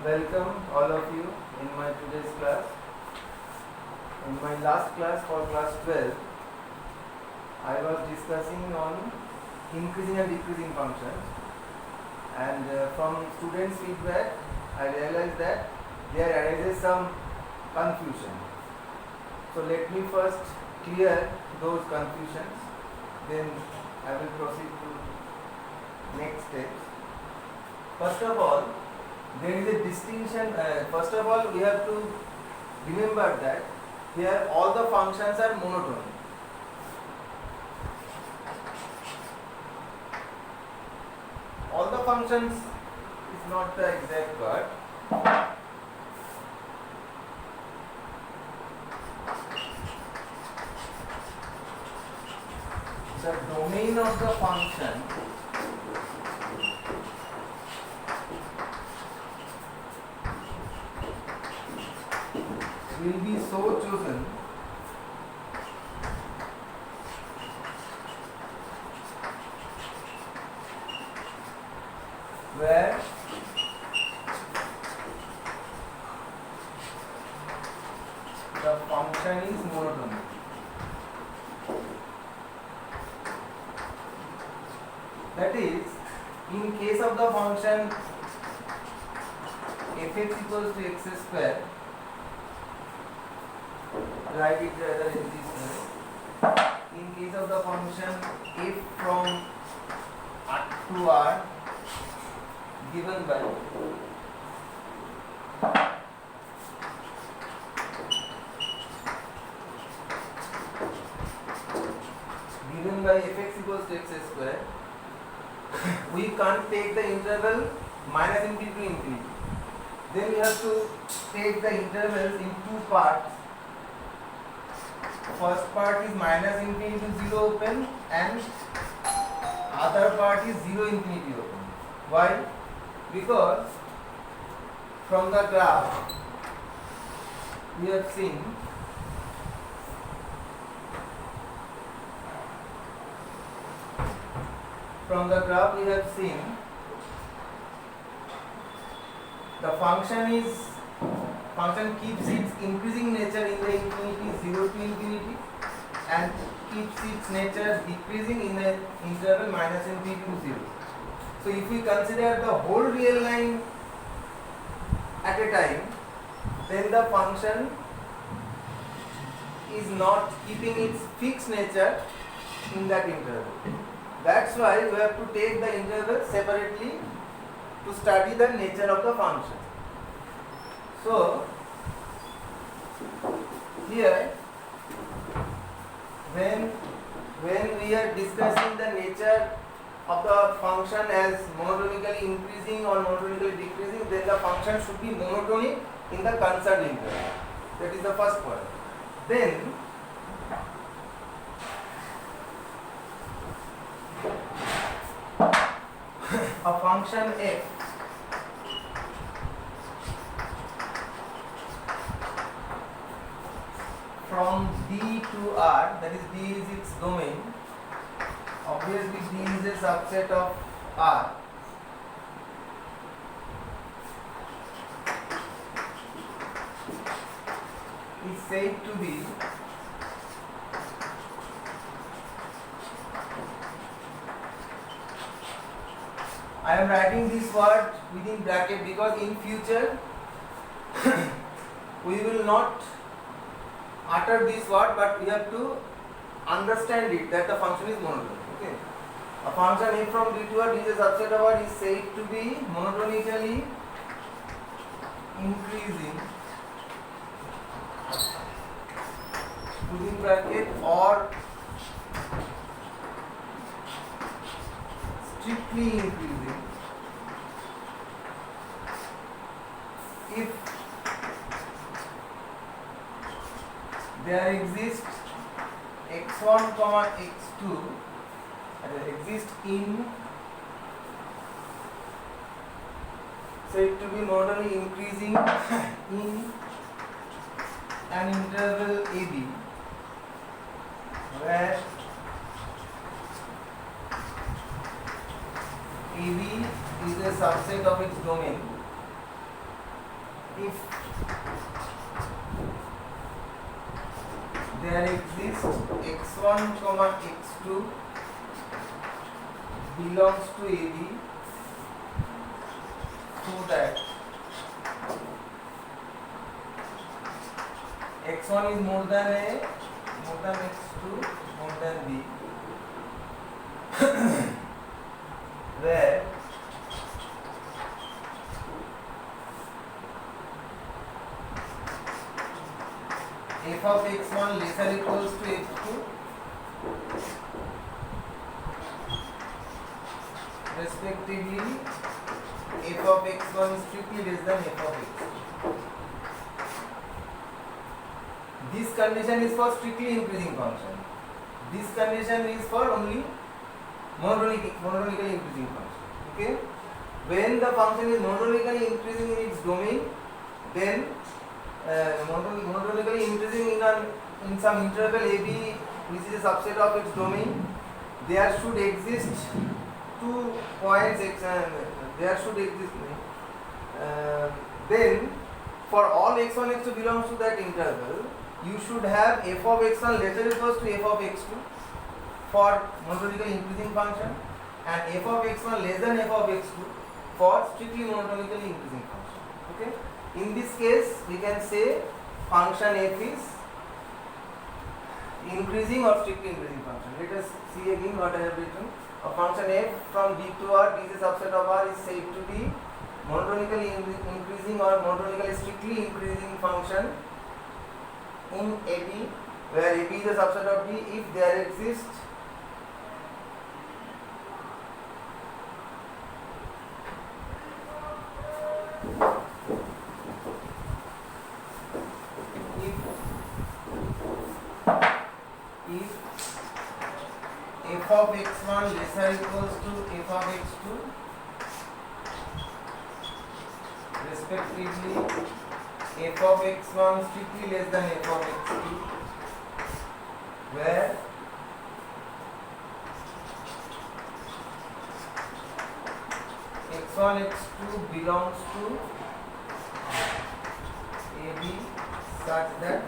Welcome all of you in my today's class. In my last class for class 12, I was discussing on increasing and decreasing functions, and from students' feedback I realized that there arises some confusion. So let me first clear those confusions, then I will proceed to next steps. First of all, there is a distinction. First of all, we have to remember that here all the functions are monotonic. All the functions is not the exact word. The domain of the function will be so chosen where the function is monotonic. That is, in case of the function fx equals to x square, write it rather in this way. In case of the function f from R to R given by fx equals to x square, we can't take the interval minus infinity to infinity. Then we have to take the intervals in two parts. First part is minus infinity to 0 open and other part is 0 infinity open. Why? Because from the graph we have seen the function keeps its increasing nature in the infinity 0 to infinity and keeps its nature decreasing in the interval minus infinity to 0. So if we consider the whole real line at a time, then the function is not keeping its fixed nature in that interval. That's why we have to take the interval separately to study the nature of the function. So here when we are discussing the nature of the function as monotonically increasing or monotonically decreasing, then the function should be monotonic in the concerned interval. That is the first point. Then a function f from D to R, that is D is its domain. Obviously D is a subset of R. Is said to be I am writing this word within bracket because in future we will not utter this word, but we have to understand it that the function is monotonic. Okay, a function f from D to R is a subset of R is said to be monotonically increasing within bracket or strictly increasing if there exists x1 comma x2 exist in said to be monotonically increasing in an interval AB where AB is a subset of its domain if there exists x1 comma x2 belongs to AB so that x1 is more than x2 more than B, where f of x1 less or equals to x2 respectively, f of x1 is strictly less than f of x2. This condition is for strictly increasing function. This condition is for only monotonically increasing function. Okay? When the function is monotonically increasing in its domain, then monotonically increasing in some interval AB, which is a subset of its domain, there should exist 2 points x and there should exist. Then for all x1 x2 belongs to that interval, you should have f of x1 less or equals to f of x2 for monotonically increasing function and f of x1 less than f of x2 for strictly monotonically increasing function. Okay? In this case, we can say function f is increasing or strictly increasing function. Let us see again what I have written. A function f from B to R, B is a subset of R, is said to be monotonically increasing or monotonically strictly increasing function in AB, where AB is a subset of B if there exists if f of x1 less or equals to f of x2 respectively, f of x1 strictly less than f of x2, where x1 x2 belongs to AB such that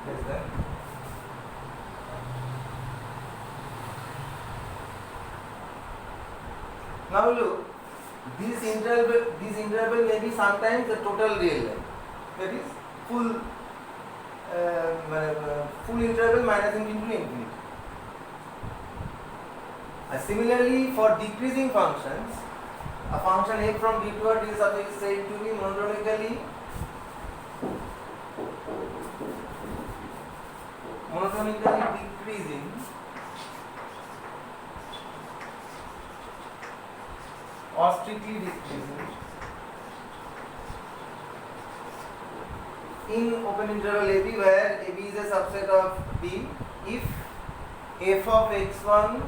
less than. Now look, this interval may be sometimes the total real length, that is full interval minus infinity to infinity. Similarly, for decreasing functions, a function f from B to R is said to be monotonically decreasing or strictly decreasing in open interval AB, where AB is a subset of B if f of x1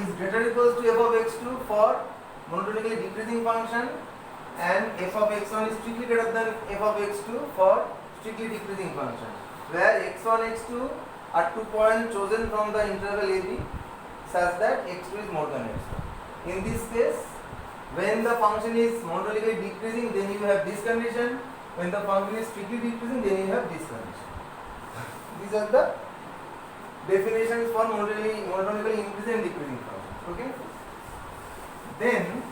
is greater or equals to f of x2 for monotonically decreasing function and f of x1 is strictly greater than f of x2 for strictly decreasing function, where x1 x2 are 2 points chosen from the interval AB such that x2 is more than x1. In this case, when the function is monotonically decreasing, then you have this condition. When the function is strictly decreasing, then you have this condition. These are the definitions for monotonically increasing and decreasing functions. Okay? Then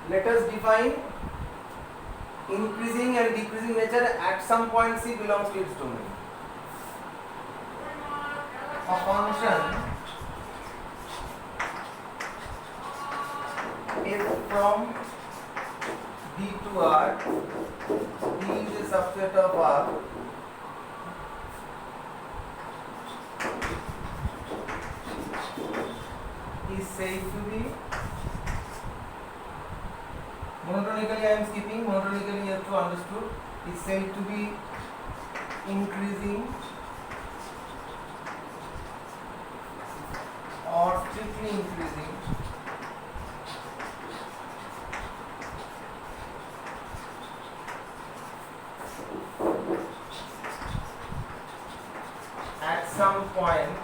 let us define increasing and decreasing nature at some point C belongs to its domain. A function f from B to R, B is a subset of R, is said to be monotonically, I am skipping, monotonically you have to understood, is said to be increasing or strictly increasing some point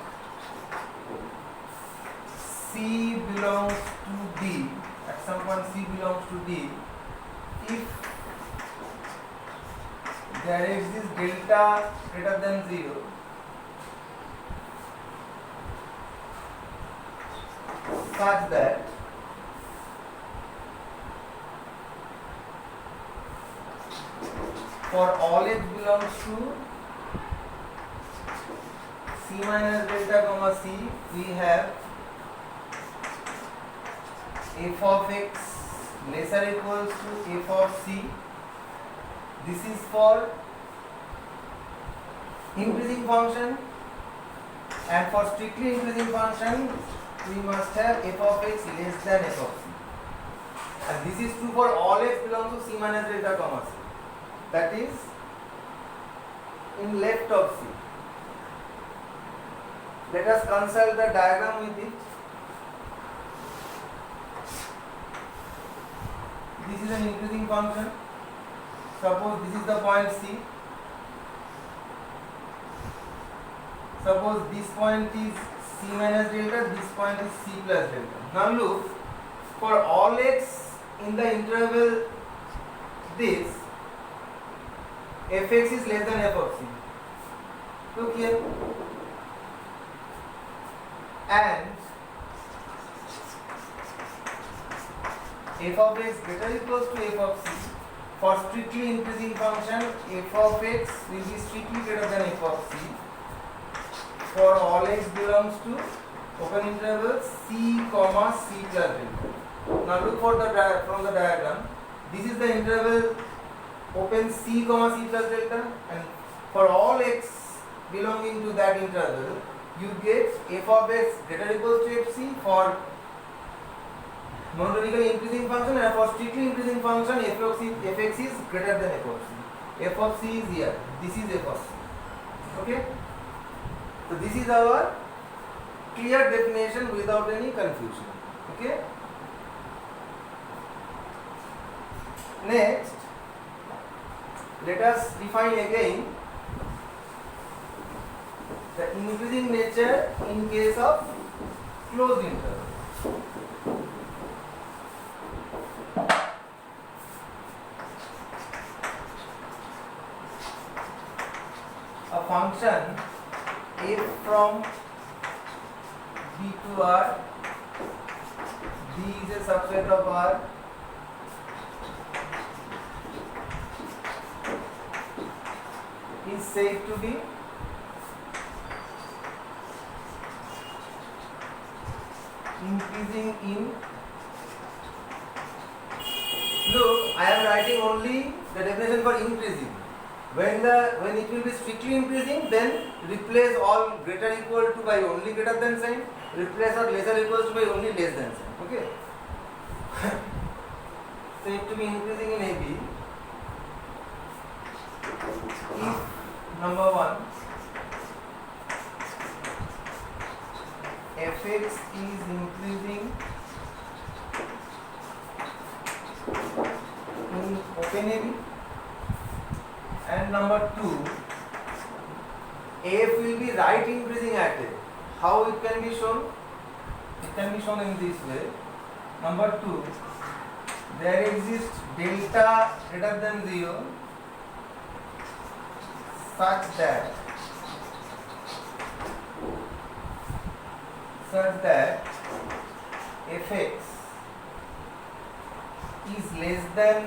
C belongs to D, at some point C belongs to D, if there exists delta greater than 0, such that for all x belongs to C minus delta comma C, we have f of x lesser equals to f of C. This is for increasing function, and for strictly increasing function we must have f of x less than f of C, and this is true for all x belongs to C minus delta comma C, that is in left of C. Let us consult the diagram with it. This is an increasing function. Suppose this is the point C. Suppose this point is C minus delta, this point is C plus delta. Now look, for all x in the interval this, fx is less than f of C. Look here. And f of x greater equals to f of C. For strictly increasing function, f of x will be strictly greater than f of C. For all x belongs to open interval C comma C plus delta. Now look for the from the diagram. This is the interval open C comma C plus delta, and for all x belonging to that interval, you get f of x greater equals to fc for monotonically increasing function, and for strictly increasing function fx is greater than f of c. F of c is here. This is f of c. Okay. So this is our clear definition without any confusion. Okay. Next, let us define again the increasing nature in case of closed interval. A function f from B to R, B is a subset of R, is said to be increasing in. Look, I am writing only the definition for increasing. When it will be strictly increasing, then replace all greater equal to by only greater than sign, replace or lesser equals to by only less than sign. Okay. Said to be increasing in AB if number 1 fx is increasing in open AB, and number 2 f will be right increasing at A. How it can be shown? It can be shown in this way. Number 2, there exists delta greater than 0 such that fx is less than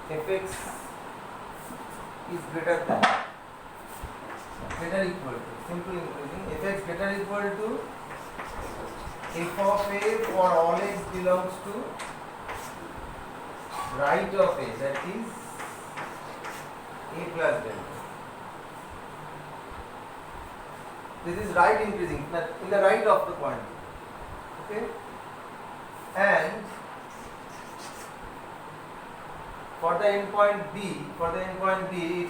fx is greater than equal to simple increasing fx greater equal to f of a for all x belongs to right of a, that is a plus delta. This is right increasing in the right of the point. Okay, and for the endpoint B, it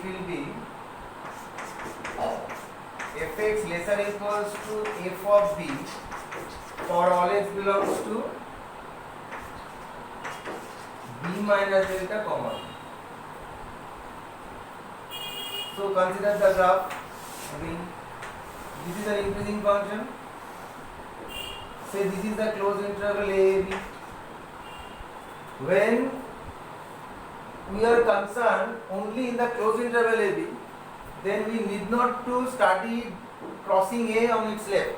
will be fx lesser equals to f of b for all x belongs to b minus delta comma. So consider the graph again. This is an increasing function. Say this is the closed interval a b. When we are concerned only in the closed interval a b, then we need not to study crossing a on its left.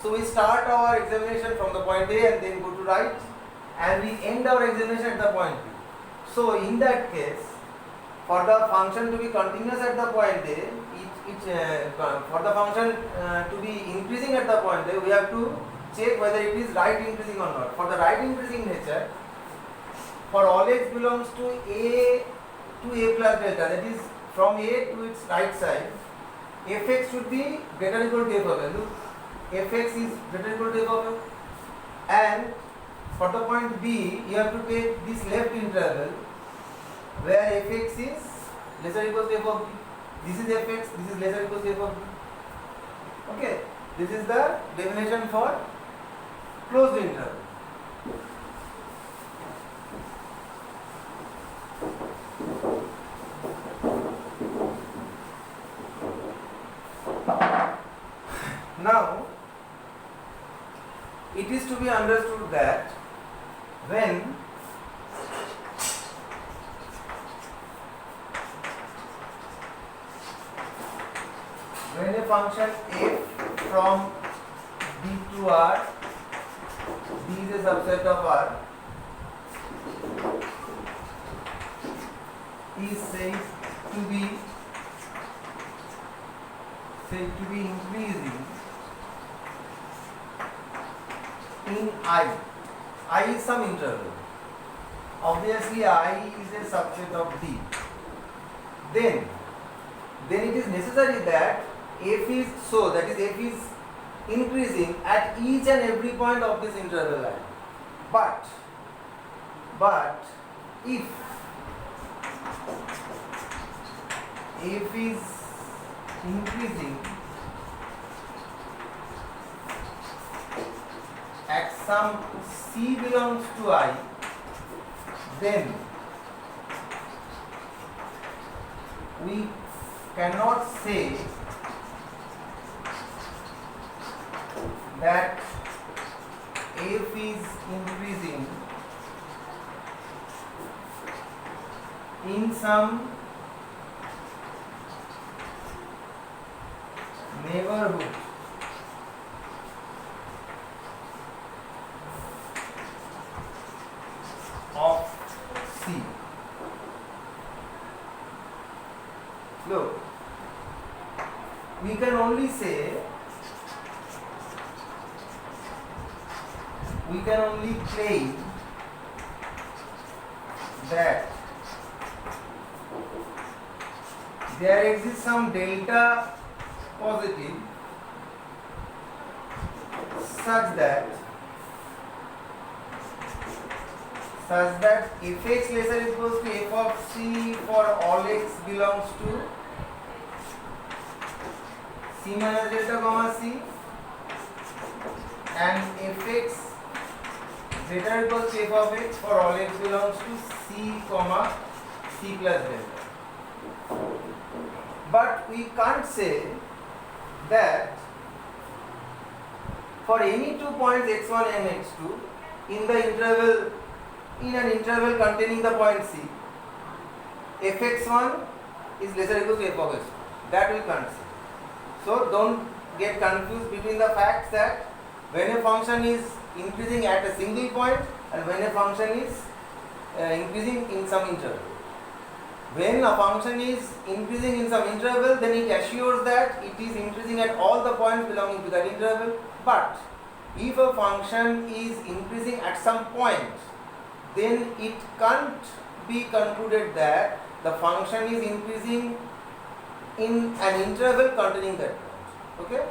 So we start our examination from the point A and then go to right, and we end our examination at the point B. So in that case, for the function to be continuous at the point A, for the function to be increasing at the point A, we have to check whether it is right increasing or not. For the right increasing nature, for all x belongs to a plus delta, that is from a to its right side, fx should be greater or equal to f of a. Look, fx is greater or equal to f of a. And for the point B, you have to take this left interval where fx is lesser or equal to f of b. This is fx, this is lesser or equal to f of b. Okay, this is the definition for closed interval. Now, it is to be understood that when a function f from B to R, B is a subset of R, is said to be increasing in I. I is some interval. Obviously, I is a subset of D. Then it is necessary that f is so, that is f is increasing at each and every point of this interval line. But if f is increasing at some c belongs to I, then we cannot say that f is increasing in some neighborhood of C. Look, we can only say, we can only claim that there exists some delta positive such that fx lesser equals to f of c for all x belongs to c minus delta comma c, and fx greater equals to f of x for all x belongs to c comma c plus delta. But we can't say that for any 2 points x1 and x2 in an interval containing the point C, fx1 is lesser equal to f of x2. That we can't say. So don't get confused between the facts that when a function is increasing at a single point and when a function is increasing in some interval. When a function is increasing in some interval, then it assures that it is increasing at all the points belonging to that interval. But if a function is increasing at some point, then it can't be concluded that the function is increasing in an interval containing that point. Okay?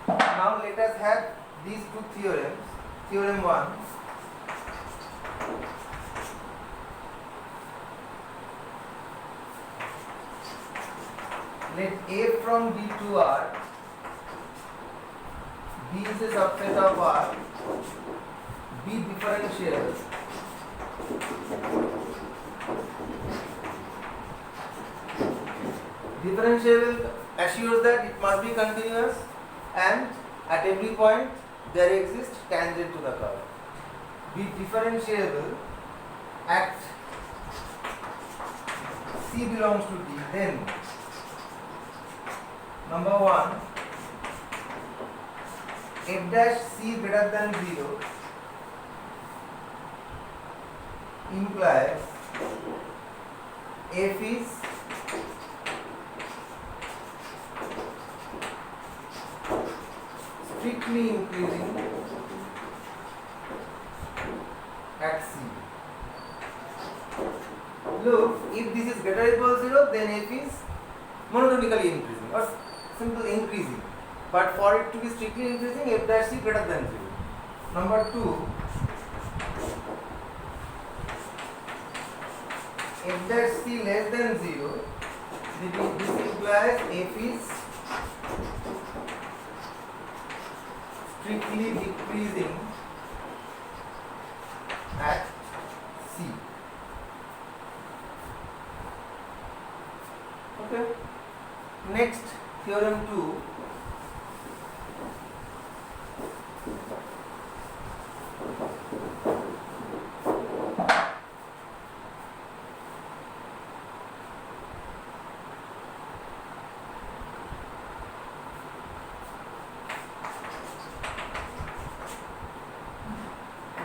Now let us have these two theorems. Theorem 1. Let f from B to R be B is a subset of R, B differentiable assures that it must be continuous and at every point there exists tangent to the curve. B differentiable at C belongs to D, then number 1, f dash C greater than 0 implies f is strictly increasing at C. Look, if this is greater or equal to 0, then f is monotonically increasing or simply increasing. But for it to be strictly increasing, f dash C greater than 0. Number 2, f dash C less than 0, this implies f is strictly decreasing at C. Okay. Next, theorem 2.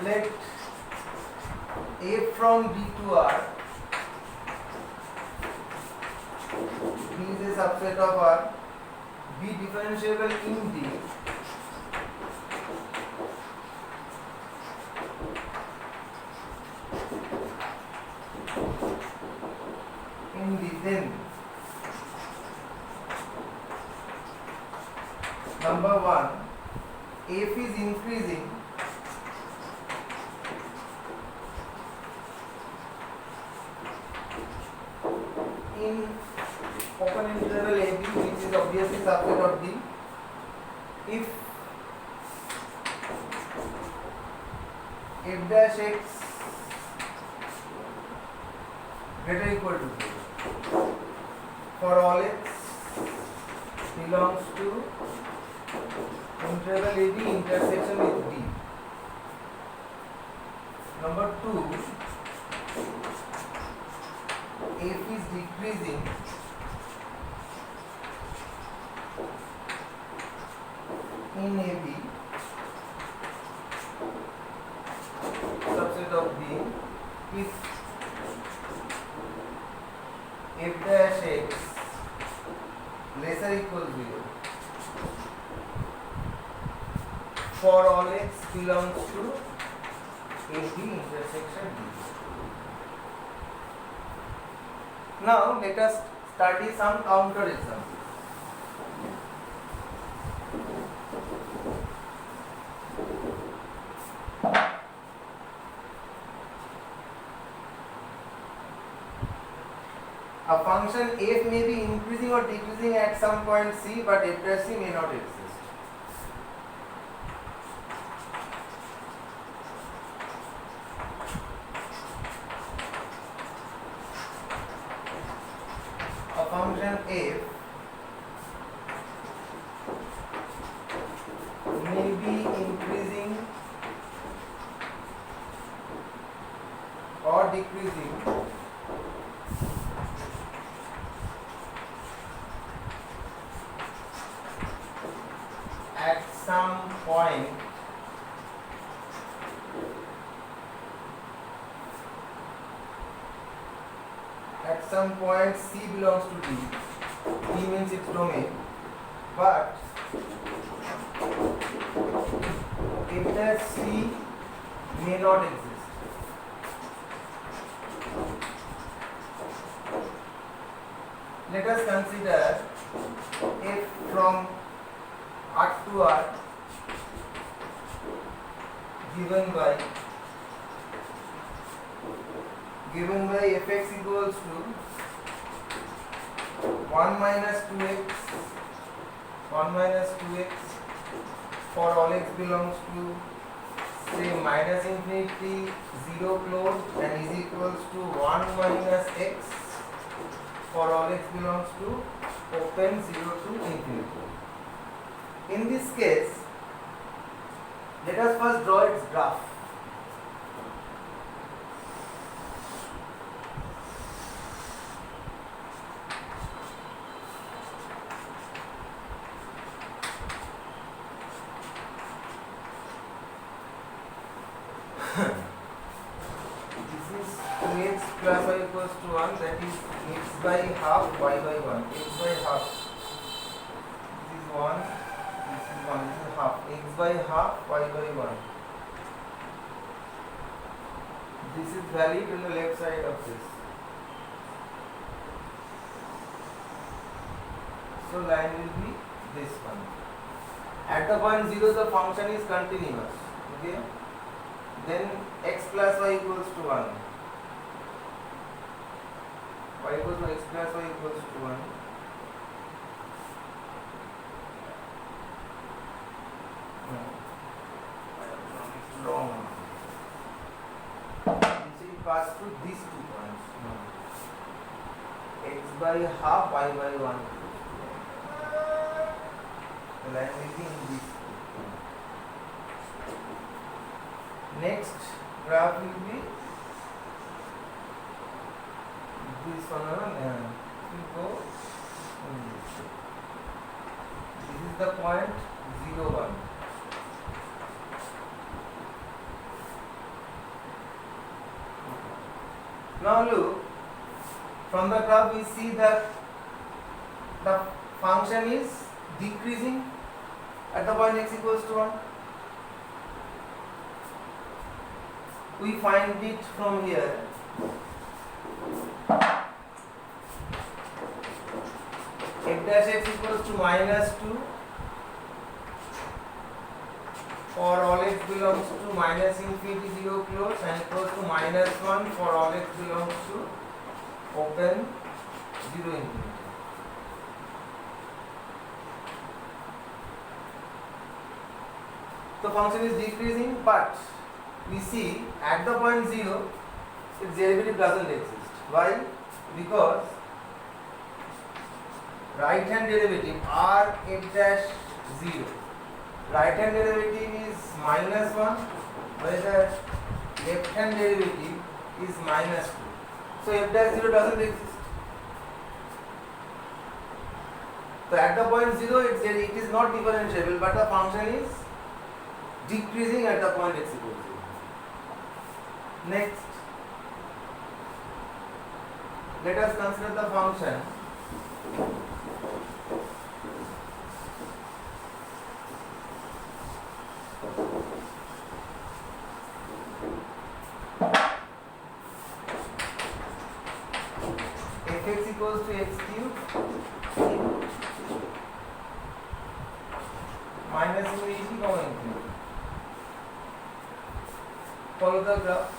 Let f from D to R B is a subset of R, be differentiable in D then number 1, f is increasing in open interval AB, which is obviously subset of D, if f dash x greater or equal to 0 for all x belongs to interval AB intersection with D. Number 2, f is decreasing in AB subset of D if f dash x lesser or equal to 0 for all x belongs to AB intersection D. Now let us study some counter examples. A function f may be increasing or decreasing at some point C, but f dash C may not exist. A function f may be increasing or decreasing at some point C belongs to D. D means its domain, but f dash C may not exist. Let us consider f from R to R given by fx equals to 1 minus 2x for all x belongs to say minus infinity 0 closed and is equals to 1 minus x for all x belongs to open 0 to infinity. In this case, let us first draw its graph. This is 2x plus y equals to 1, that is x by half y by 1. X by half. This is 1, this is 1, this is half. X by half y by 1. This is valid on the left side of this. So line will be this one. At the point 0 the function is continuous. Okay? Then x plus y equals to 1. Y equals to x plus y equals to 1. No. It's wrong. This will pass through these 2 points. No. X by half y by 1. The line will be in this. Next graph will be this one. Will go in this. This is the point 0, 1. Now look, from the graph we see that the function is decreasing at the point x equals to 1. We find it from here. F dash x equals to minus 2 for all x belongs to minus infinity 0 close and equals to minus 1 for all x belongs to open 0 infinity. The function is decreasing, but we see at the point 0 its derivative doesn't exist. Why? Because right hand derivative r f dash 0, right hand derivative is minus 1, whereas left hand derivative is minus 2. So f dash 0 doesn't exist. So at the point 0 it is not differentiable, but the function is decreasing at the point x equals 0. Next, let us consider the function fx equals to x cube minus infinity comma infinity. Follow the graph.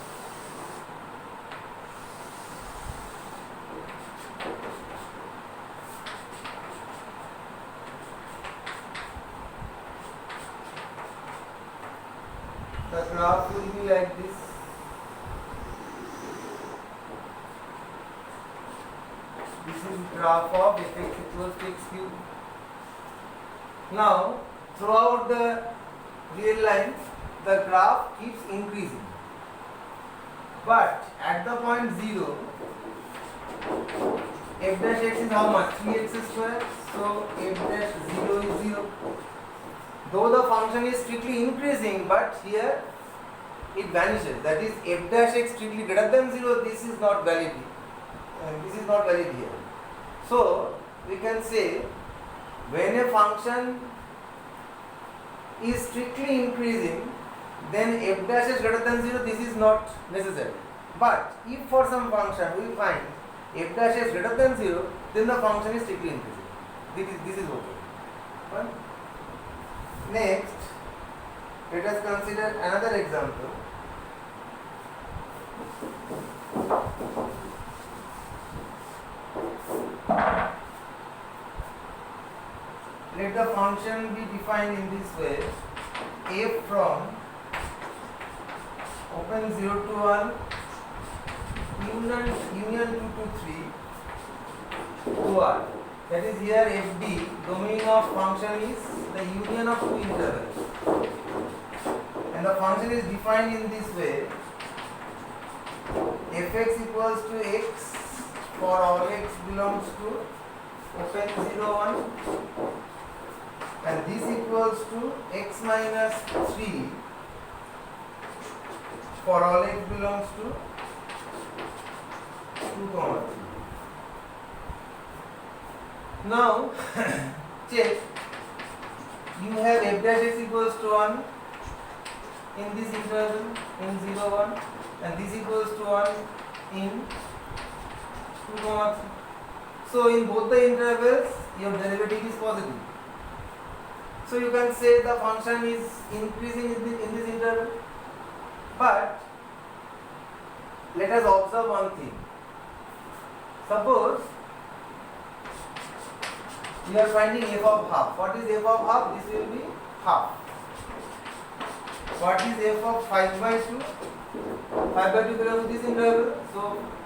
The graph will be like this. This is graph of fx equals to x cube. Now, throughout the real line, the graph keeps increasing. But at the point 0, f dash x is how much? 3x square. So f dash 0 is 0. Though the function is strictly increasing, but here it vanishes. That is, f dash x strictly greater than 0. This is not valid. This is not valid here. So we can say when a function is strictly increasing, then f dash is greater than 0, this is not necessary. But if for some function we find f dash is greater than 0, then the function is strictly increasing. This is okay. Fine. Next, let us consider another example. Let the function be defined in this way. f from open 0 to 1 union 2 to 3 to R. That is, here fd, domain of function is the union of two intervals, and the function is defined in this way: fx equals to x for all x belongs to open 0 1, and this equals to x minus 3 for all x belongs to 2 comma 3. Now check, you have f dash x equals to 1 in this interval in 0 1, and this equals to 1 in 2 comma 3. So in both the intervals your derivative is positive. So you can say the function is increasing in this interval. But let us observe one thing. Suppose we are finding f of half. What is f of half? This will be half. What is f of 5 by 2? 5 by 2 belongs to this interval. So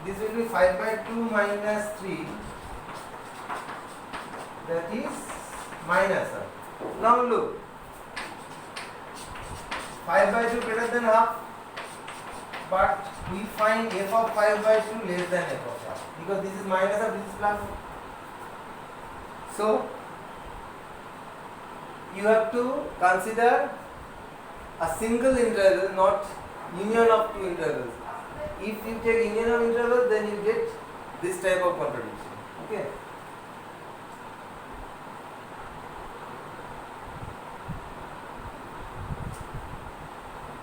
this will be 5 by 2 minus 3. That is minus 1. Now look, 5 by 2 greater than half, but we find f of 5 by 2 less than f of half, because this is minus or this is plus. So you have to consider a single interval, not union of two intervals. If you take union of intervals, then you get this type of contradiction. Okay.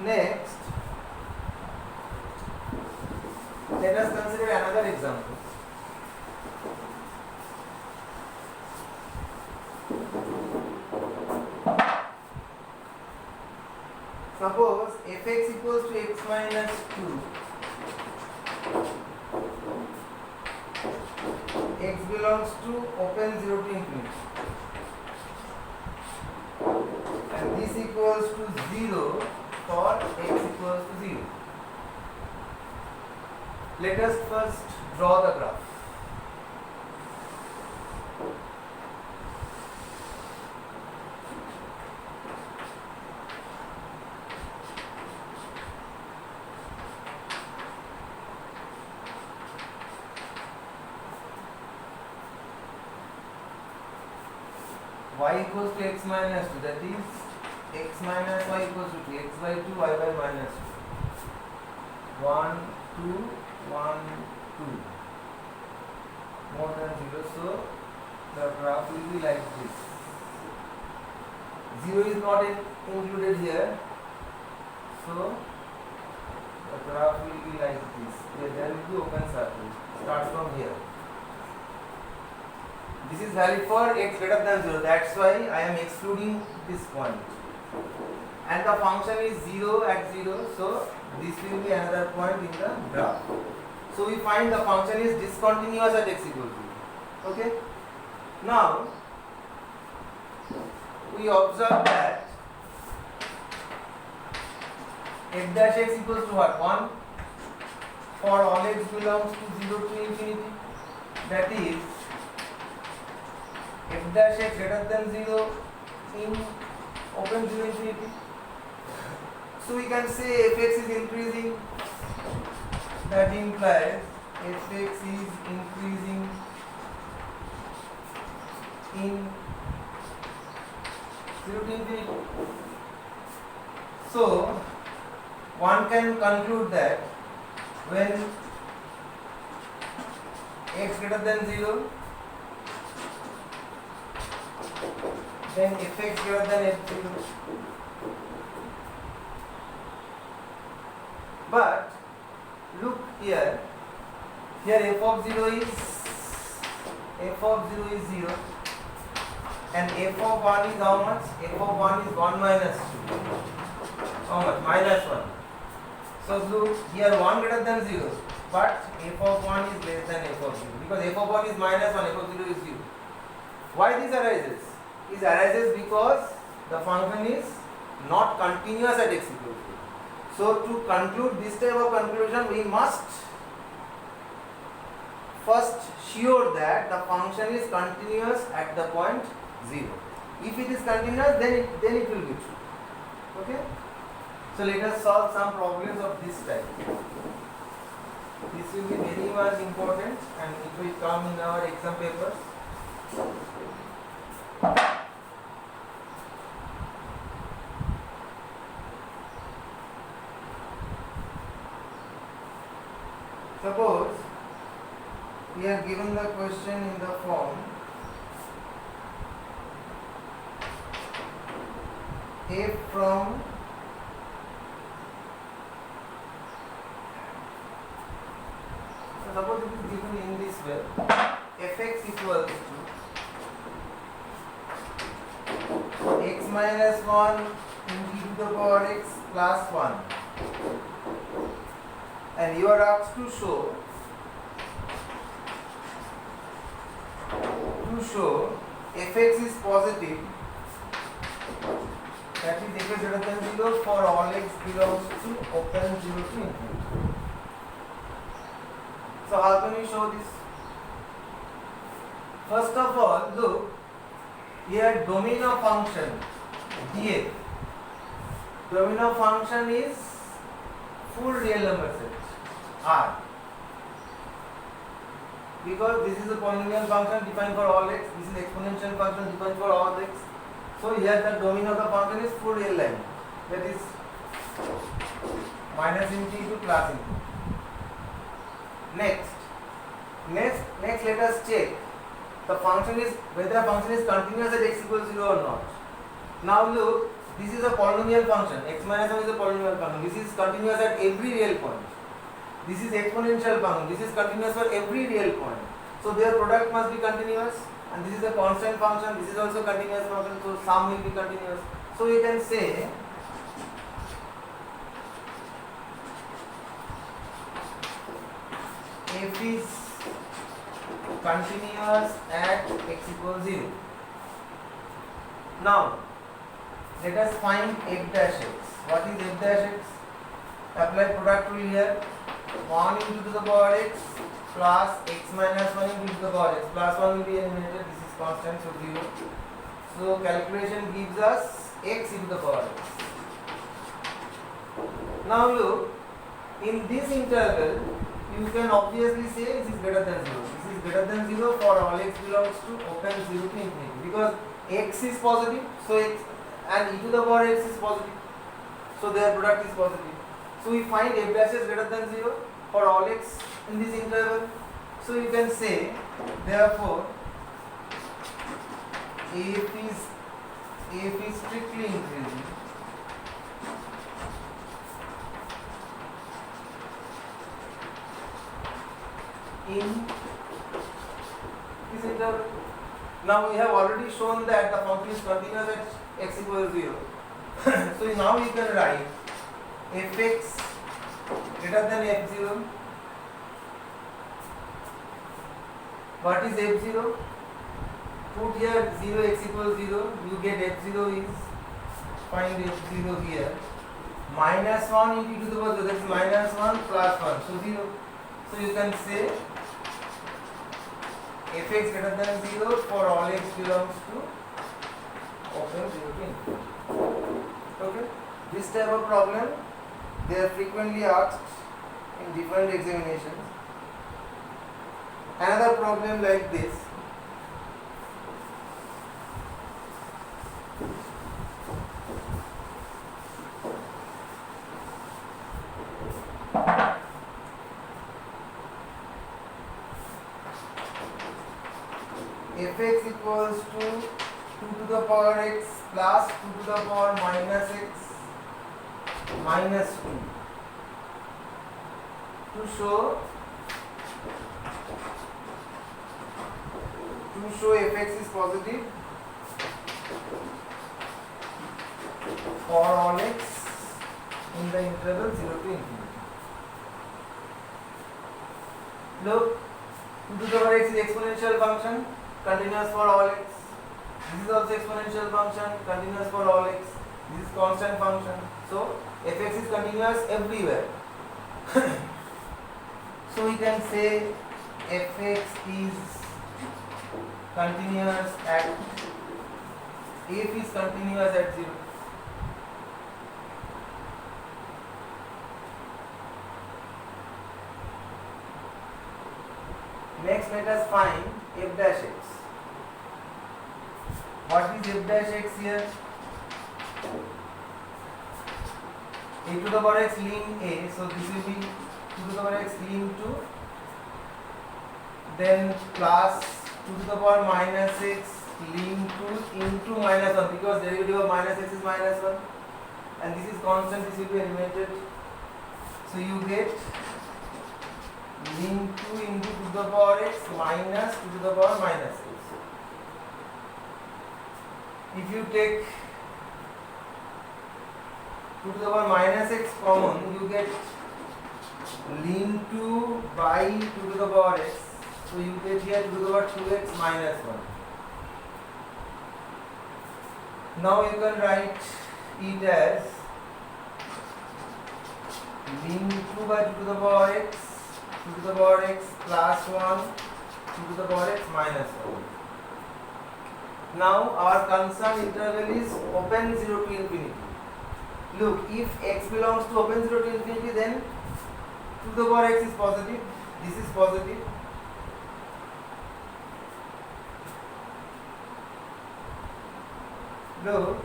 Next, let us consider another example. Suppose fx equals to x minus 2, x belongs to open 0 to infinity, and this equals to 0 for x equals to 0. Let us first draw the graph. Y equals to x minus 2, that is x minus y equals to 2, x by 2, y by minus 2. 1, 2, 1, 2. More than 0, so the graph will be like this. 0 is not included here, so the graph will be like this. There will be open circle. Start from here. This is valid for x greater than 0. That's why I am excluding this point. And the function is 0 at 0. So this will be another point in the graph. So we find the function is discontinuous at x equals to 0. Okay. Now we observe that f dash x equals to what? 1 for all x belongs to 0 to infinity. That is f dash x greater than 0 in open 0 infinity. So we can say fx is increasing. That implies fx is increasing in 0 to infinity. So one can conclude that when x greater than 0, then fx greater than f0. But look here, f of 0 is 0, and f of 1 is how much? F of 1 is 1 minus 2. How much? Minus 1. So look here, 1 greater than 0, but f of 1 is less than f of 0, because f of 1 is minus 1, f of 0 is 0. Why this arises? It arises because the function is not continuous at x equals 0. So to conclude this type of conclusion, we must first sure that the function is continuous at the point 0. If it is continuous, then it will be true. Okay? So let us solve some problems of this type. This will be very much important and it will come in our exam papers. Suppose we are given the question in the form f from suppose it is given in this way, fx equals to x minus 1 into e to the power x plus 1, and you are asked to show fx is positive, that is f is greater than 0 for all x belongs to open 0 to infinity. So how can we show this? First of all, look, here domain of function df. Domain of function is full real number set R. Because this is a polynomial function defined for all x, this is exponential function defined for all x. So here the domain of the function is full real line, that is minus infinity to plus infinity. Next let us check the function is whether the function is continuous at x equals 0 or not. Now look, this is a polynomial function, x minus 1 is a polynomial function, this is continuous at every real point. This is exponential function, this is continuous for every real point. So their product must be continuous, and this is a constant function, this is also continuous function, so sum will be continuous. So you can say f is continuous at x equals 0. Now let us find f dash x. What is f dash x? Apply product rule here. 1 into the power x plus x minus 1 into the power x plus 1 will be eliminated. This is constant, so 0. So calculation gives us x into the power x. Now look, in this interval you can obviously say this is greater than 0. This is greater than 0 for all x belongs to open 0 to infinity, because x is positive, so x and e to the power x is positive, so their product is positive. So we find f dash is greater than 0 for all x in this interval. So you can say therefore f is strictly increasing in this interval. Now we have already shown that the function is continuous at x equals 0. So now you can write fx greater than f0. What is f0? Put here 0 x equals 0. You get f0 is, find f0 here, minus 1 into e to the power 0, that is minus 1 plus 1, so 0. So you can say fx greater than 0 for all x belongs to open 0 to infinity. Okay? This type of problem they are frequently asked in different examinations. Another problem like this. Fx equals to 2 to the power x plus 2 to the power minus x minus 2. To show fx is positive for all x in the interval 0 to infinity. Look, 2 to the power x is exponential function, continuous for all x. This is also exponential function, continuous for all x. This is constant function. So fx is continuous everywhere. So we can say fx is continuous at f is continuous at 0. Next, let us find f dash x. What is f dash x here? A to the power x ln a, so this will be 2 to the power x ln 2, then plus 2 to the power minus x ln 2 into minus 1, because derivative of minus x is minus 1, and this is constant, this will be eliminated. So you get ln 2 into 2 to the power x minus 2 to the power minus x. If you take 2 to the power minus x common, you get ln 2 by 2 to the power x. So you get here 2 to the power 2x minus 1. Now you can write it as ln 2 by 2 to the power x, 2 to the power x plus 1, 2 to the power x minus 1. Now our concern interval is open 0 to infinity. Look, if x belongs to open 0 to infinity, then 2 to the power x is positive, this is positive. Look,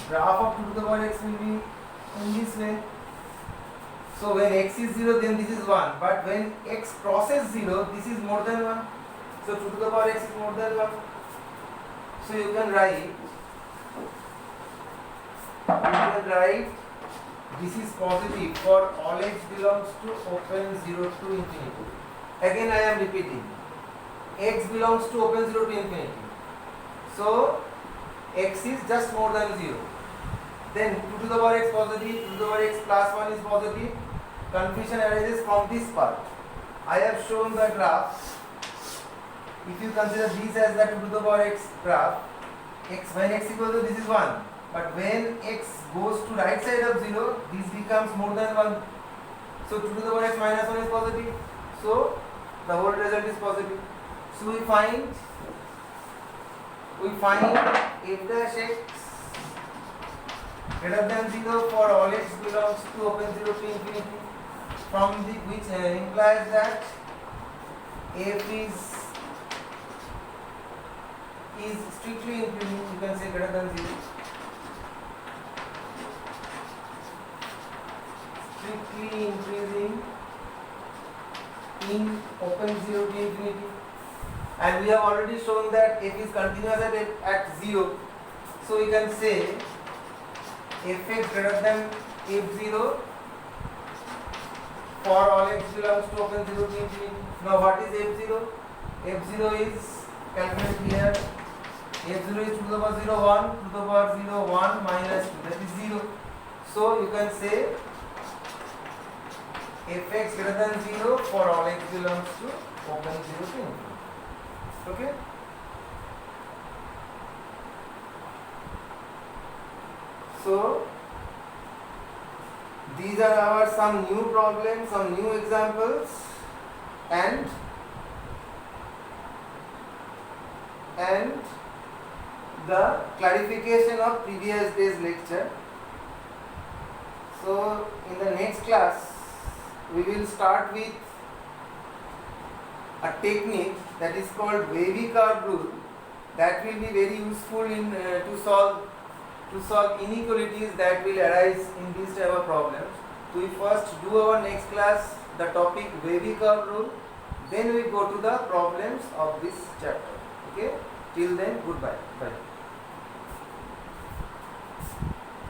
graph of 2 to the power x will be in this way. So when x is 0, then this is 1, but when x crosses 0, this is more than 1. So 2 to the power x is more than 1. So you can write this is positive for all x belongs to open 0 to infinity. Again I am repeating, x belongs to open 0 to infinity. So x is just more than 0. Then 2 to the power x positive, 2 to the power x plus 1 is positive. Confusion arises from this part. I have shown the graph. If you consider this as the 2 to the power x graph, when x equals to this is 1. But when x goes to right side of 0, this becomes more than 1. So 2 to the power x minus 1 is positive. So the whole result is positive. So we find f dash x greater than 0 for all x belongs to open 0 to infinity, from the which implies that f is strictly increasing. You can say greater than 0. Strictly increasing in open 0 to infinity. And we have already shown that f is continuous at 0. So we can say fx greater than f0 for all x belongs to open 0 to infinity. Now what is f0? f0 is calculated here. f0 is 2 to the power 0, 1, 2 to the power 0, 1 minus 2, that is 0. So you can say fx greater than 0 for all x belongs to open 0 to infinity. Okay? So these are our some new problems, some new examples, and the clarification of previous day's lecture. So in the next class we will start with a technique that is called wavy curve rule, that will be very useful in to solve inequalities that will arise in these type of problems. So we first do our next class the topic wavy curve rule, then we go to the problems of this chapter. Okay, till then, goodbye. Bye.